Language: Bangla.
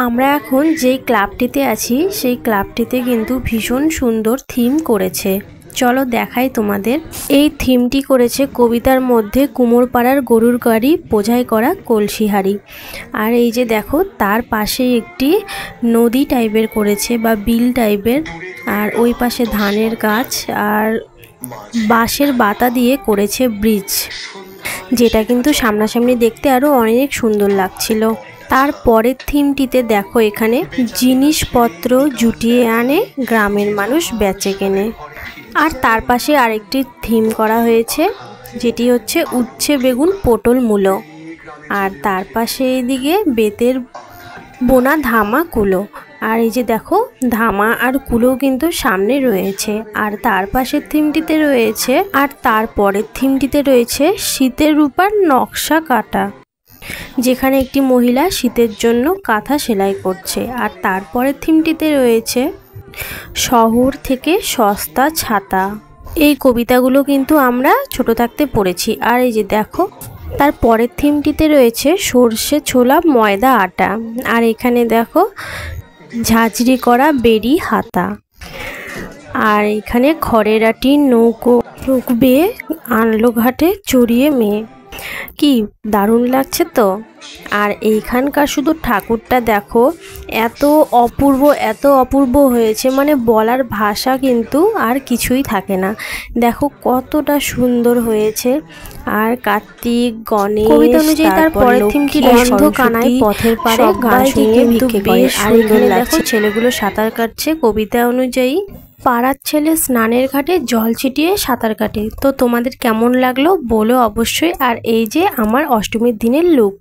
আমরা এখন যেই ক্লাবটিতে আছি সেই ক্লাবটিতে কিন্তু ভীষণ সুন্দর থিম করেছে। চলো দেখাই তোমাদের। এই থিমটি করেছে কবিতার মধ্যে কুমোরপাড়ার গরুর গাড়ি বোঝাই করা কলসি হাঁড়ি। আর এই যে দেখো তার পাশে একটি নদী টাইপের করেছে বা বিল টাইপের, আর ওই পাশে ধানের গাছ আর বাঁশের বাতা দিয়ে করেছে ব্রিজ, যেটা কিন্তু সামনাসামনি দেখতে আরও অনেক সুন্দর লাগছিল। তারপরের থিমটিতে দেখো এখানে জিনিসপত্র জুটিয়ে আনে গ্রামের মানুষ বেচে কেনে। আর তার পাশে আরেকটি থিম করা হয়েছে যেটি হচ্ছে উচ্ছে বেগুন পটল মূলো। আর তার পাশে এইদিকে বেতের বোনা ধামা কুলো। আর এই যে দেখো ধামা আর কুলো কিন্তু সামনে রয়েছে। আর তার পাশের থিমটিতে রয়েছে, আর তারপরের থিমটিতে রয়েছে শীতের রূপার নকশা কাটা, যেখানে একটি মহিলা শীতের জন্য কাঁথা সেলাই করছে। আর তারপরের থিমটিতে রয়েছে শহর থেকে সস্তা ছাতা। এই কবিতাগুলো কিন্তু আমরা ছোট থাকতে পড়েছি। আর এই যে দেখো তার পরের থিমটিতে রয়েছে সর্ষে ছোলা ময়দা আটা। আর এখানে দেখো ঝাঁঝরি করা বেরি হাতা। আর এখানে খড়ের আটি নৌকো বেয়ে আনলো ঘাটে চড়িয়ে মেয়ে। কি দারুণ লাগছে তো। আর এইখানকার শুধু ঠাকুরটা দেখো এত অপূর্ব হয়েছে, মানে বলার ভাষা কিন্তু আর কিছুই থাকে না। দেখো কতটা সুন্দর হয়েছে। আর কার্তিক গণেশ কবিতা অনুযায়ী তার পরের থিমটি বন্ধ কানাই পথের পাড়ে গান শুনিয়ে কিন্তু বেশ সুন্দর লাগছে। ছেলেগুলো সাঁতার কাটছে কবিতা অনুযায়ী। পাড়ার ছেলে স্নানের ঘাটে জল ছিটিয়ে সাঁতার কাটে। তো তোমাদের কেমন লাগলো বলো অবশ্যই। আর এই যে আমার অষ্টমীর দিনের লুক।